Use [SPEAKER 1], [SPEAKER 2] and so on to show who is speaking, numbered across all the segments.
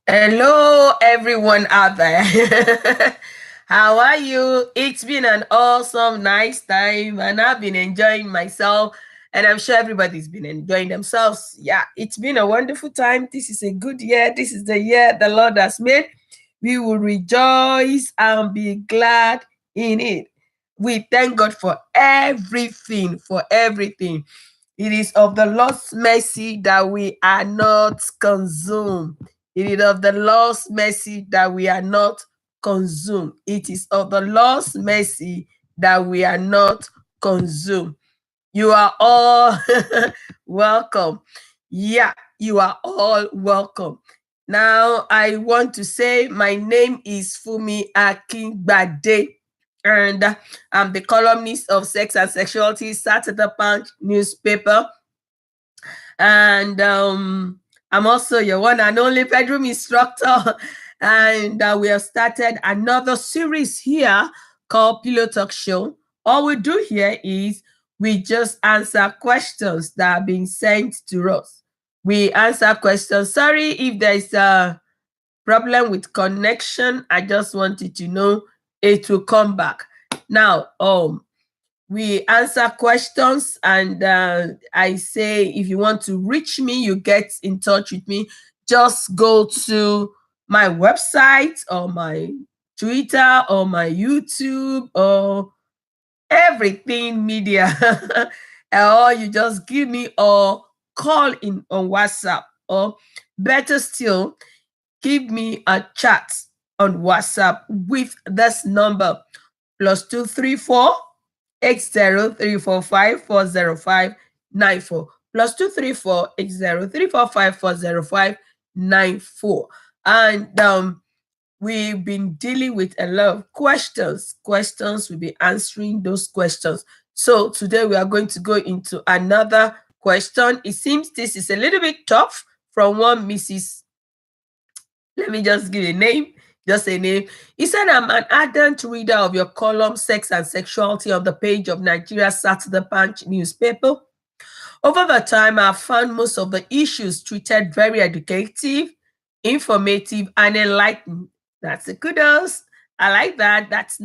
[SPEAKER 1] Hello, everyone out there. How are you? It's been an awesome, nice time, and I've been enjoying myself, and I'm sure everybody's been enjoying themselves. Yeah, it's been a wonderful time. This is a good year. This is the year the Lord has made. We will rejoice and be glad in it. We thank God for everything, for everything. It is of the Lord's mercy that we are not consumed. It is of the Lord's mercy that we are not consumed. It is of the Lord's mercy that we are not consumed. You are all welcome. Yeah, you are all welcome. Now, I want to say my name is Fumi Akingbade, and I'm the columnist of Sex and Sexuality Saturday Punch newspaper. And I'm also your one and only bedroom instructor. And we have started another series here called Pillow Talk Show. All we do here is we just answer questions that are being sent to us. We answer questions. Sorry if there's a problem with connection. I just wanted to know it will come back. Now, we answer questions, and I say if you want to reach me, you get in touch with me. Just go to my website or my Twitter or my YouTube or everything media, or you just give me or call in on WhatsApp, or better still, give me a chat on WhatsApp with this number +234 8034540594 +234 8034540594. And we've been dealing with a lot of questions. We'll be answering those questions. So today we are going to go into another question. It seems this is a little bit tough, from one Mrs. Let me just give a name. Just a name. He said, I'm an ardent reader of your column, Sex and Sexuality, on the page of Nigeria Saturday Punch newspaper. Over the time, I've found most of the issues treated very educative, informative, and enlightening. That's a kudos. I like that. That's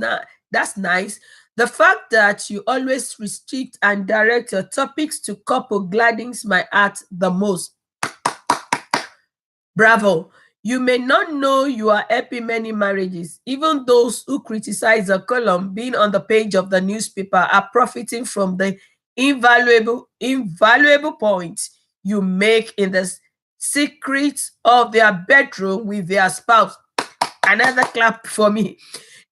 [SPEAKER 1] nice. The fact that you always restrict and direct your topics to couple gladdens my heart the most. Bravo. You may not know you are helping many marriages. Even those who criticize the column being on the page of the newspaper are profiting from the invaluable points you make in the secrets of their bedroom with their spouse. Another clap for me.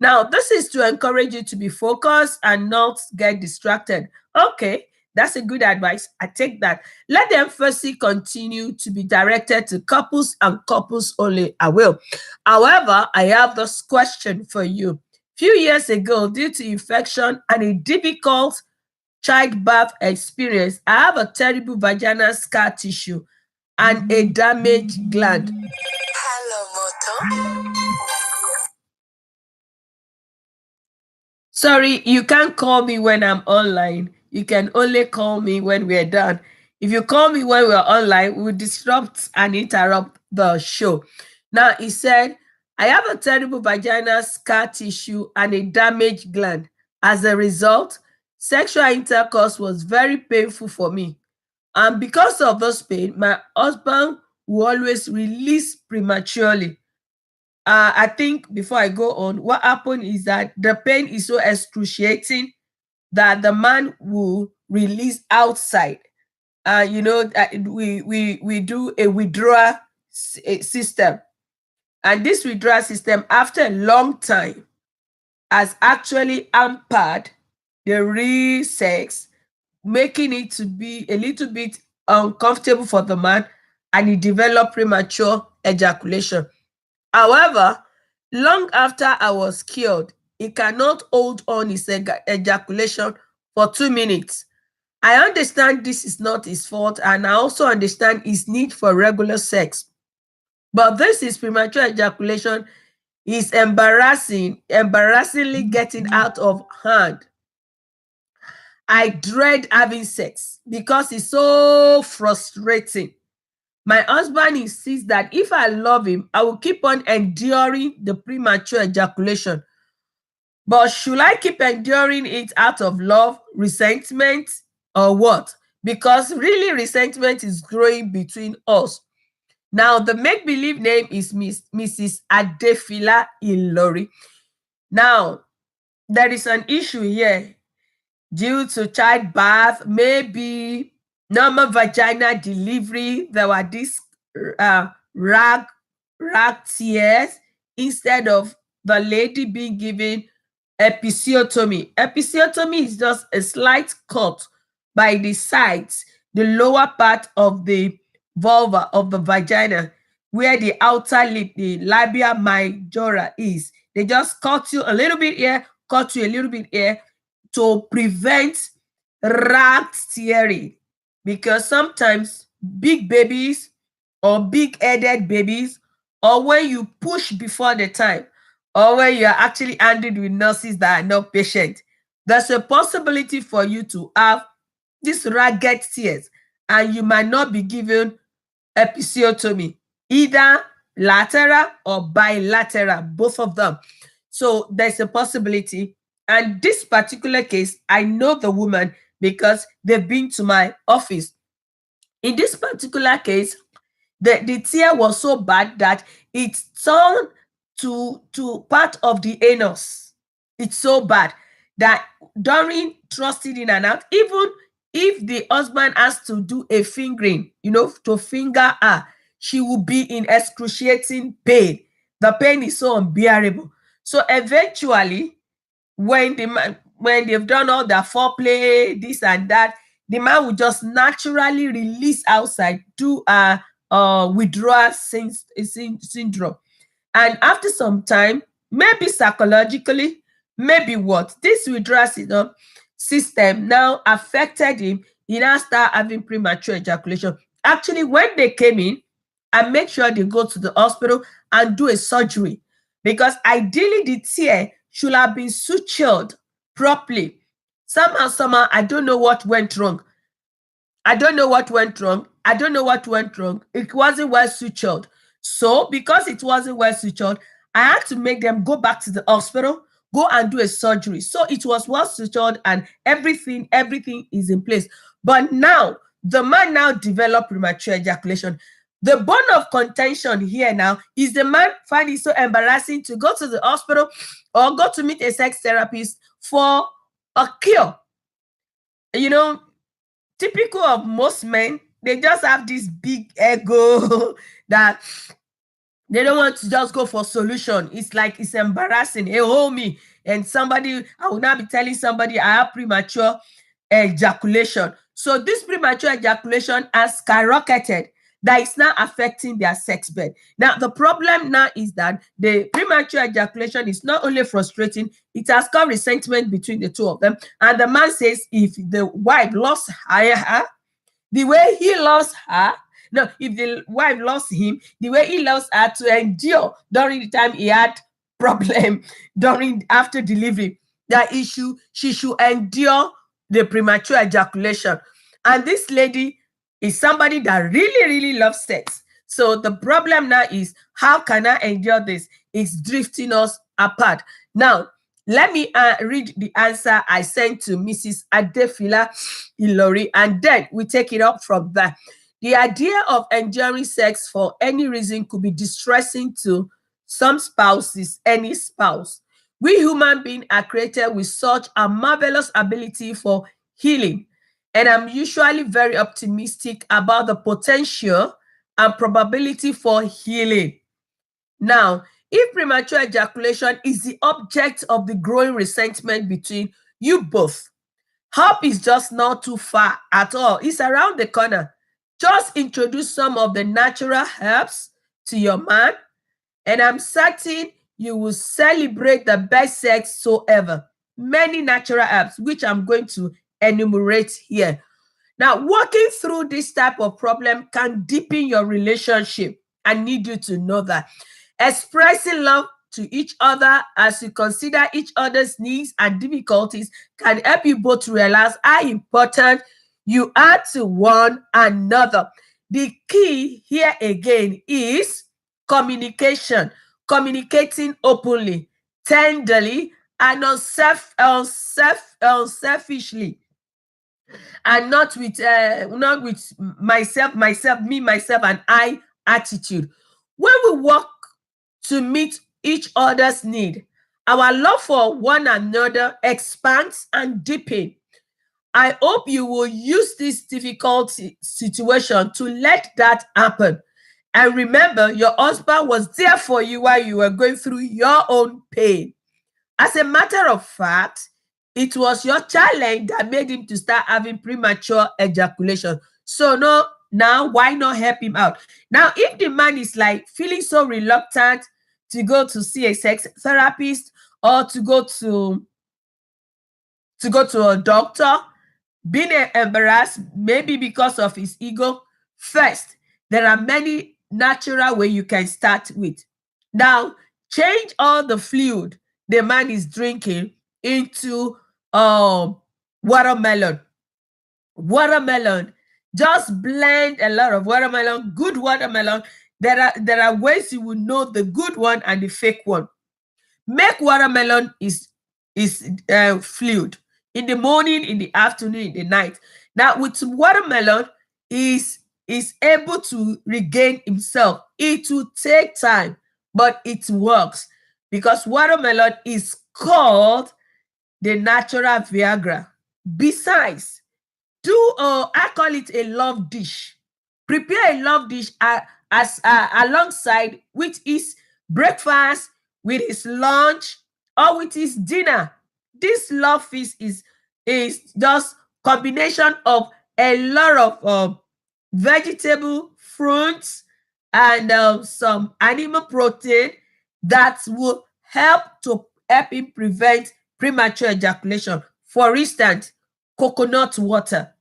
[SPEAKER 1] Now, this is to encourage you to be focused and not get distracted. Okay, that's a good advice. I take that. Let the emphasis continue to be directed to couples and couples only. I will. However, I have this question for you. Few years ago, due to infection and a difficult childbirth experience, I have a terrible vaginal scar tissue and a damaged gland. Hello, Moto. Sorry, you can't call me when I'm online. You can only call me when we're done. If you call me when we're online, we'll disrupt and interrupt the show. Now, he said, I have a terrible vaginal scar tissue and a damaged gland. As a result, sexual intercourse was very painful for me. And because of this pain, my husband will always release prematurely. I think before I go on, what happened is that the pain is so excruciating that the man will release outside. We do a withdrawal system, and this withdrawal system, after a long time, has actually hampered the real sex, making it to be a little bit uncomfortable for the man, and he developed premature ejaculation. However, long after I was cured, he cannot hold on his ejaculation for 2 minutes. I understand this is not his fault, and I also understand his need for regular sex. But this is premature ejaculation is embarrassingly getting out of hand. I dread having sex because it's so frustrating. My husband insists that if I love him, I will keep on enduring the premature ejaculation. But should I keep enduring it out of love, resentment, or what? Because really, resentment is growing between us. Now, the make believe name is Mrs. Adefila Ilori. Now, there is an issue here due to childbirth, maybe normal vaginal delivery. There were these rag tears instead of the lady being given episiotomy. Episiotomy is just a slight cut by the sides, the lower part of the vulva of the vagina, where the outer lip, the labia majora is. They just cut you a little bit here, cut you a little bit here to prevent rag tearing, because sometimes big babies or big-headed babies, or when you push before the time, or when you are actually handled with nurses that are not patient, there's a possibility for you to have these ragged tears, and you might not be given episiotomy, either lateral or bilateral, both of them. So there's a possibility. And this particular case, I know the woman because they've been to my office. In this particular case, the tear was so bad that it turned to part of the anus. It's so bad that during thrusting in and out, even if the husband has to do a fingering, to finger her, she will be in excruciating pain. The pain is so unbearable. So eventually, when they've done all their foreplay, this and that, the man will just naturally release outside, do a withdrawal syndrome. And after some time, maybe psychologically, maybe what, this withdrawal system now affected him. He now start having premature ejaculation. Actually, when they came in, I make sure they go to the hospital and do a surgery, because ideally the tear should have been sutured properly. Somehow, I don't know what went wrong. I don't know what went wrong. It wasn't well sutured. So because it wasn't well sutured, I had to make them go back to the hospital, go and do a surgery. So it was well sutured and everything is in place. But now, the man now developed premature ejaculation. The bone of contention here now is the man find it so embarrassing to go to the hospital or go to meet a sex therapist for a cure. Typical of most men, they just have this big ego that they don't want to just go for solution. It's like it's embarrassing. Hey, homie, and I will now be telling somebody I have premature ejaculation. So this premature ejaculation has skyrocketed, that is now affecting their sex bed. Now, the problem now is that the premature ejaculation is not only frustrating, it has caused resentment between the two of them. And the man says if the wife lost her, the way he lost her, no, if the wife lost him, the way he lost her to endure during the time he had problem after delivery, that issue, she should endure the premature ejaculation. And this lady is somebody that really loves sex. So the problem now is, how can I endure this? It's drifting us apart. Now, let me read the answer I sent to Mrs. Adefila Ilori, and then we take it up from there. The idea of enduring sex for any reason could be distressing to some spouses, any spouse. We human beings are created with such a marvelous ability for healing, and I'm usually very optimistic about the potential and probability for healing. Now, if premature ejaculation is the object of the growing resentment between you both, help is just not too far at all. It's around the corner. Just introduce some of the natural herbs to your man, and I'm certain you will celebrate the best sex so ever. Many natural herbs, which I'm going to enumerate here. Now, working through this type of problem can deepen your relationship. I need you to know that. Expressing love to each other as you consider each other's needs and difficulties can help you both realize how important you are to one another. The key here again is communication, communicating openly, tenderly, and unselfishly, and not with myself, me, myself, and I attitude. When we work to meet each other's need, our love for one another expands and deepens. I hope you will use this difficult situation to let that happen. And remember, your husband was there for you while you were going through your own pain. As a matter of fact, it was your challenge that made him to start having premature ejaculation. So no, now why not help him out? Now, if the man is like feeling so reluctant to go to see a sex therapist or to go to a doctor, being embarrassed, maybe because of his ego, first, there are many natural ways you can start with. Now, change all the fluid the man is drinking into watermelon. Watermelon. Just blend a lot of watermelon, good watermelon. There are ways you will know the good one and the fake one. Make watermelon is fluid in the morning, in the afternoon, in the night. Now, with watermelon, is able to regain himself. It will take time, but it works because watermelon is called the natural Viagra. Besides, I call it a love dish. Prepare a love dish as alongside with his breakfast, with his lunch, or with his dinner. This love feast is just combination of a lot of vegetable, fruits, and some animal protein that will help him prevent premature ejaculation. For instance, coconut water.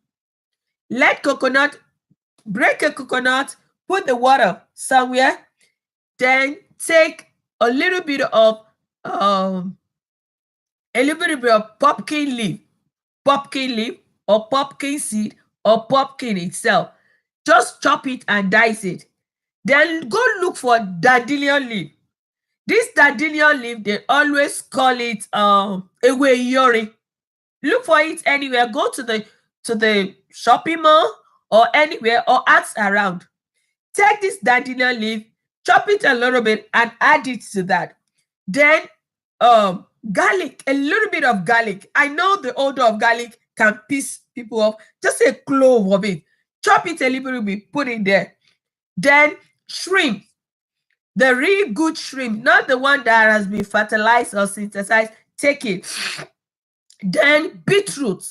[SPEAKER 1] Break a coconut, put the water somewhere, then take a little bit of pumpkin leaf or pumpkin seed or pumpkin itself. Just chop it and dice it. Then go look for dandelion leaf. This dandelion leaf, they always call it ewe yori. Look for it anywhere. Go to the shopping mall or anywhere, or ask around. Take this dandelion leaf, chop it a little bit, and add it to that. Then garlic, a little bit of garlic. I know the odor of garlic can piss people off. Just a clove of it. Chop it a little bit, put it there. Then shrimp. The really good shrimp, not the one that has been fertilized or synthesized. Take it. Then beetroot.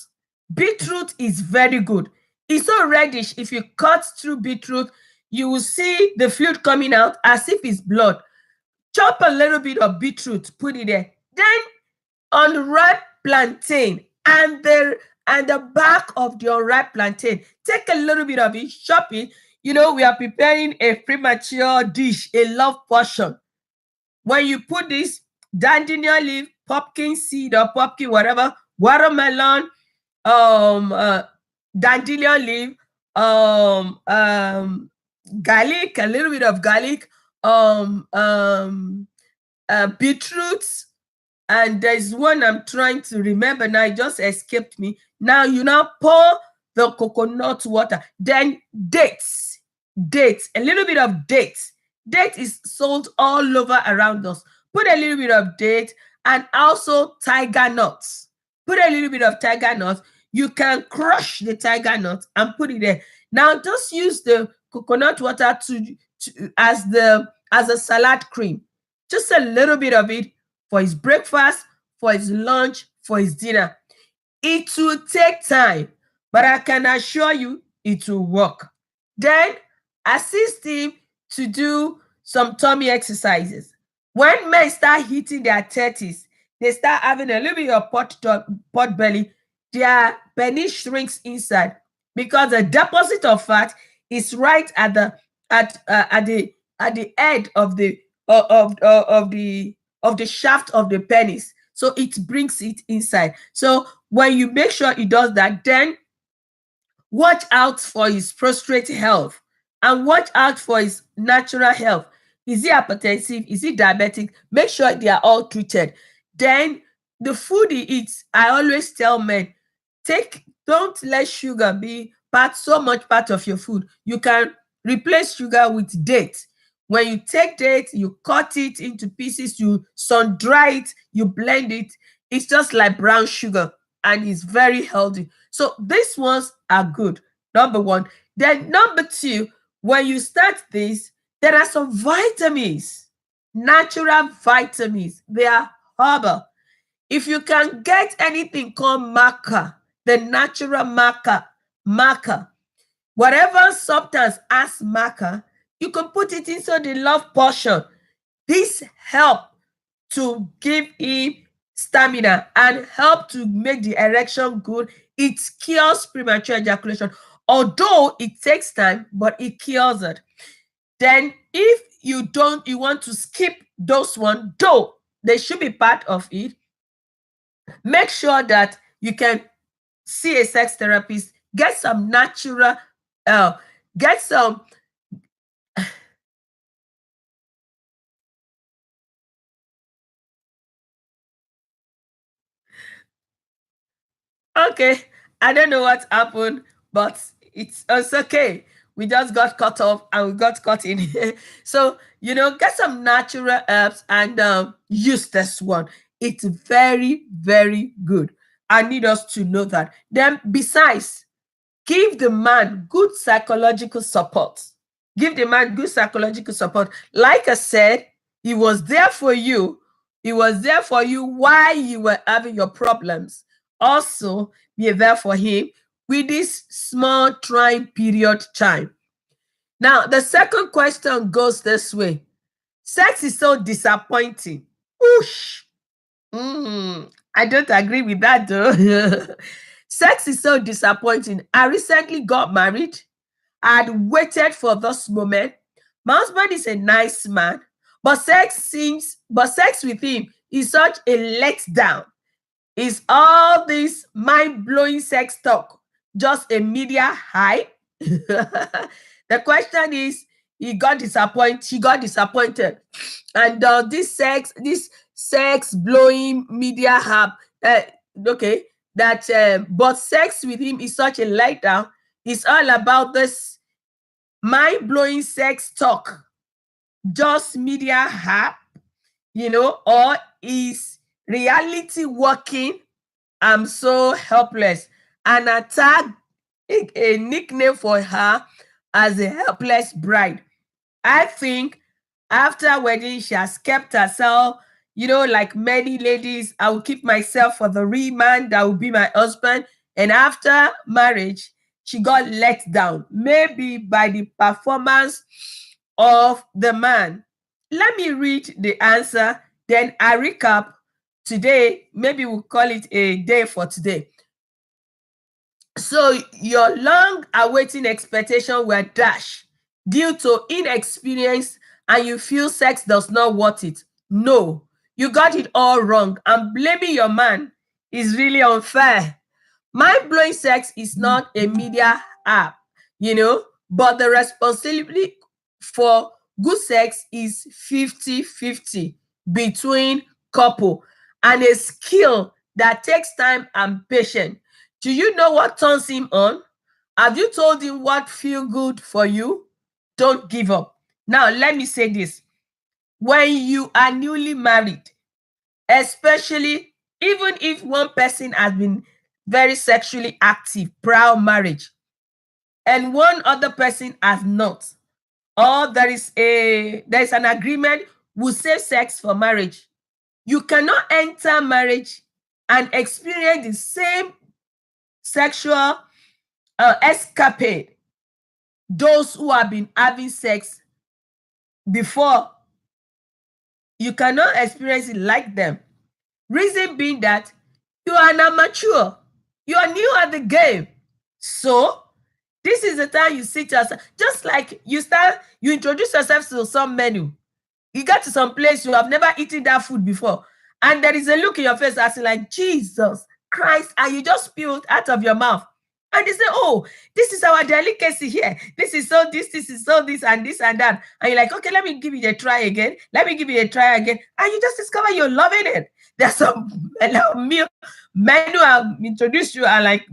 [SPEAKER 1] Beetroot is very good. It's so reddish. If you cut through beetroot, you will see the fluid coming out as if it's blood. Chop a little bit of beetroot, put it there. Then unripe plantain and the back of the unripe plantain, take a little bit of it, chop it. We are preparing a premature dish, a love portion. When you put this dandelion leaf, pumpkin seed or pumpkin whatever, watermelon, dandelion leaf, garlic, a little bit of garlic, beetroots, and there's one I'm trying to remember now. It just escaped me. Now you pour the coconut water. Then dates, a little bit of dates. Date is sold all over around us. Put a little bit of date and also tiger nuts. Put a little bit of tiger nuts. You can crush the tiger nut and put it there. Now just use the coconut water as a salad cream. Just a little bit of it for his breakfast, for his lunch, for his dinner. It will take time, but I can assure you it will work. Then assist him to do some tummy exercises. When men start hitting their 30s, they start having a little bit of pot belly, their penis shrinks inside because the deposit of fat is right at the head of the shaft of the penis. So it brings it inside. So when you make sure it does that, then watch out for his prostate health. and watch out for his natural health. Is he hypertensive? Is he diabetic? Make sure they are all treated. Then the food he eats, I always tell men, don't let sugar be so much part of your food. You can replace sugar with dates. When you take dates, you cut it into pieces, you sun dry it, you blend it. It's just like brown sugar and it's very healthy. So these ones are good. Number one. Then number two, when you start this, there are some vitamins, natural vitamins. They are herbal. If you can get anything called maca, the natural maca, whatever substance as maca, you can put it inside the love portion. This help to give him stamina and help to make the erection good. It cures premature ejaculation. Although it takes time, but it cures it. Then if you want to skip those one, though they should be part of it, make sure that you can see a sex therapist, get some natural, get some. Okay, I don't know what happened, but it's okay. We just got cut off and we got caught in here. So, get some natural herbs and use this one. It's very, very good. I need us to know that. Then, besides, give the man good psychological support. Give the man good psychological support. Like I said, he was there for you. He was there for you while you were having your problems. Also, be there for him with this small trying period time. Now, the second question goes this way. Sex is so disappointing. Whoosh. I don't agree with that though. Sex is so disappointing. I recently got married. I'd waited for this moment. My husband is a nice man, but sex with him is such a letdown. Is all this mind-blowing sex talk just a media hype? The question is, she got disappointed. And this sex blowing media hype, okay, that but sex with him is such a letdown. It's all about this mind-blowing sex talk, just media hype, or is reality working? I'm so helpless. And I tagged a nickname for her as a helpless bride. I think after wedding, she has kept herself, like many ladies, I will keep myself for the real man that will be my husband. And after marriage, she got let down, maybe by the performance of the man. Let me read the answer, then I recap. Today, maybe we'll call it a day for today. So your long awaiting expectation were dashed due to inexperience and you feel sex does not worth it. No, you got it all wrong, and blaming your man is really unfair. Mind-blowing sex is not a media app, but the responsibility for good sex is 50-50 between couple, and a skill that takes time and patience. Do you know what turns him on? Have you told him what feel good for you? Don't give up. Now, let me say this. When you are newly married, especially even if one person has been very sexually active prior marriage and one other person has not, or there's an agreement will save sex for marriage, you cannot enter marriage and experience the same sexual escapade those who have been having sex before. You cannot experience it like them. Reason being that you are not mature. You are new at the game. So this is the time you sit yourself. Just like you introduce yourself to some menu. You get to some place you have never eaten that food before. And there is a look in your face asking like, Jesus Christ, and you just spilled out of your mouth. And they say, oh, this is our delicacy here. This is so this, and this and that. And you're like, okay, let me give it a try again. Let me give it a try again. And you just discover you're loving it. There's some meal menu I've introduced you are like,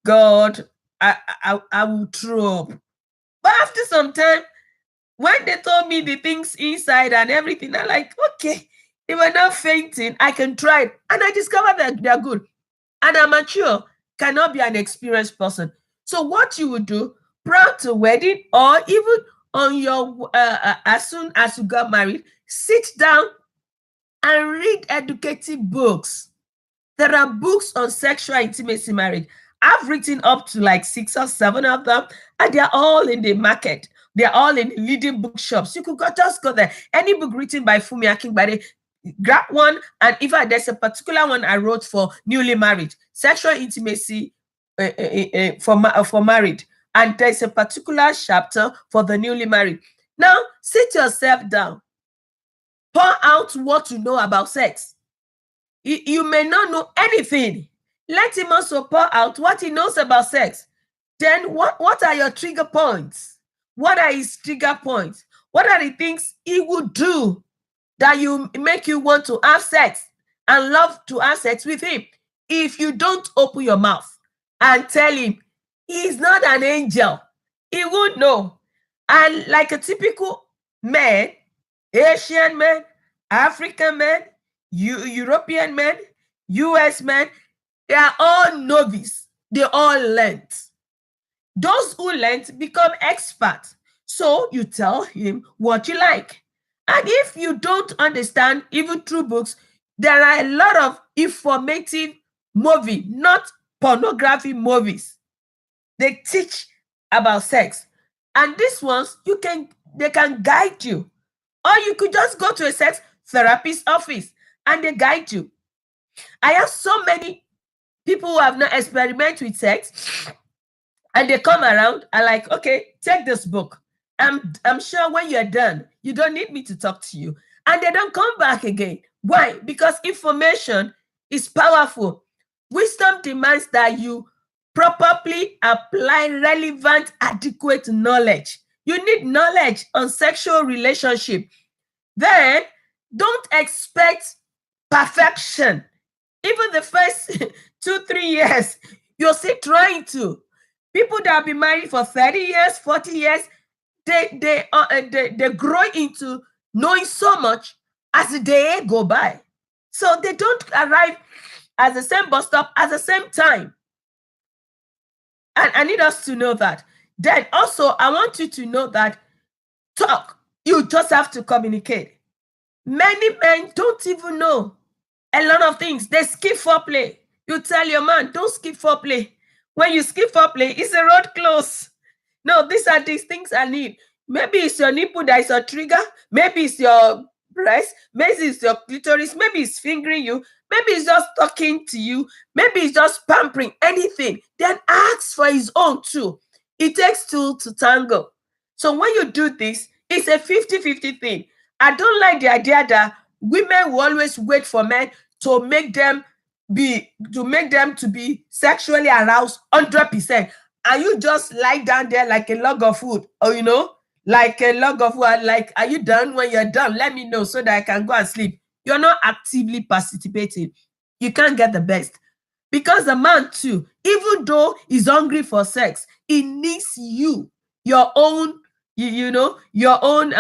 [SPEAKER 1] God, I will throw up. But after some time, when they told me the things inside and everything, I'm like, okay, they were not fainting. I can try it. And I discovered that they're good. And I'm mature, cannot be an experienced person. So what you would do prior to wedding, or even on your as soon as you got married, sit down and read educative books. There are books on sexual intimacy marriage. I've written up to like 6 or 7 of them, and they're all in the market. They're all in the leading bookshops. You could just go there. Any book written by Fumi Akingbade, grab one. And in fact, there's a particular one I wrote for newly married, sexual intimacy for married. And there's a particular chapter for the newly married. Now, sit yourself down. Pour out what you know about sex. You may not know anything. Let him also pour out what he knows about sex. Then what are your trigger points? What are his trigger points? What are the things he would do that you make you want to have sex and love to have sex with him? If you don't open your mouth and tell him he's not an angel, he would know. And like a typical man, Asian man, African man, European men, US men, they are all novice. They all learned. Those who learned become experts. So you tell him what you like. And if you don't understand, even through books, there are a lot of informative movies, not pornography movies. They teach about sex. And these ones, they can guide you. Or you could just go to a sex therapist office and they guide you. I have so many people who have not experimented with sex and they come around and like, okay, take this book. I'm sure when you're done, you don't need me to talk to you. And they don't come back again. Why? Because information is powerful. Wisdom demands that you properly apply relevant, adequate knowledge. You need knowledge on sexual relationship. Then don't expect perfection. Even the first 2-3 years, you're still trying to. People that have been married for 30 years, 40 years, they grow into knowing so much as the day go by. So they don't arrive at the same bus stop at the same time. And I need us to know that. Then also, I want you to know that talk. You just have to communicate. Many men don't even know a lot of things. They skip foreplay. You tell your man, don't skip foreplay. When you skip foreplay, it's a road close. No, these are these things I need. Maybe it's your nipple that is a trigger. Maybe it's your breast. Maybe it's your clitoris. Maybe it's fingering you. Maybe it's just talking to you. Maybe it's just pampering, anything. Then ask for his own too. It takes two to tango. So when you do this, it's a 50-50 thing. I don't like the idea that women will always wait for men to make them to be sexually aroused 100%. And you just lie down there like a log of wood, or like a log of wood. Like, are you done? When you're done, let me know so that I can go and sleep. You're not actively participating. You can't get the best. Because the man too, even though he's hungry for sex, he needs you, your own, your own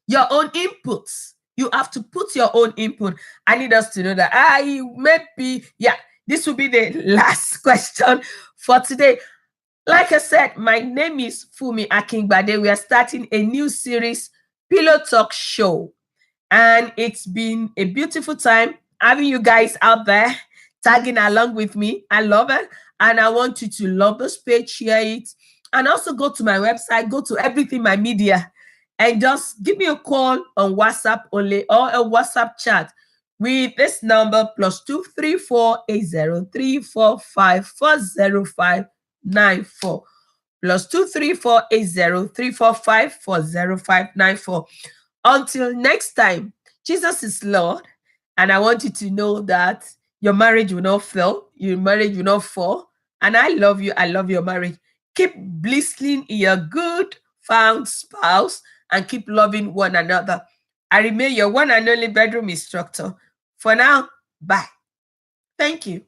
[SPEAKER 1] inputs. You have to put your own input. I need us to know that this will be the last question for today. Like I said, my name is Fumi Akingbade. We are starting a new series, Pillow Talk Show. And it's been a beautiful time having you guys out there tagging along with me. I love it. And I want you to love this page, share it. And also go to my website, go to Everything My Media, and just give me a call on WhatsApp only, or a WhatsApp chat with this number +234 80 405 +234 80 Until next time, Jesus is Lord, and I want you to know that your marriage will not fail, your marriage will not fall. And I love you. I love your marriage. Keep blissing your good found spouse and keep loving one another. I remain your one and only bedroom instructor. For now, bye. Thank you.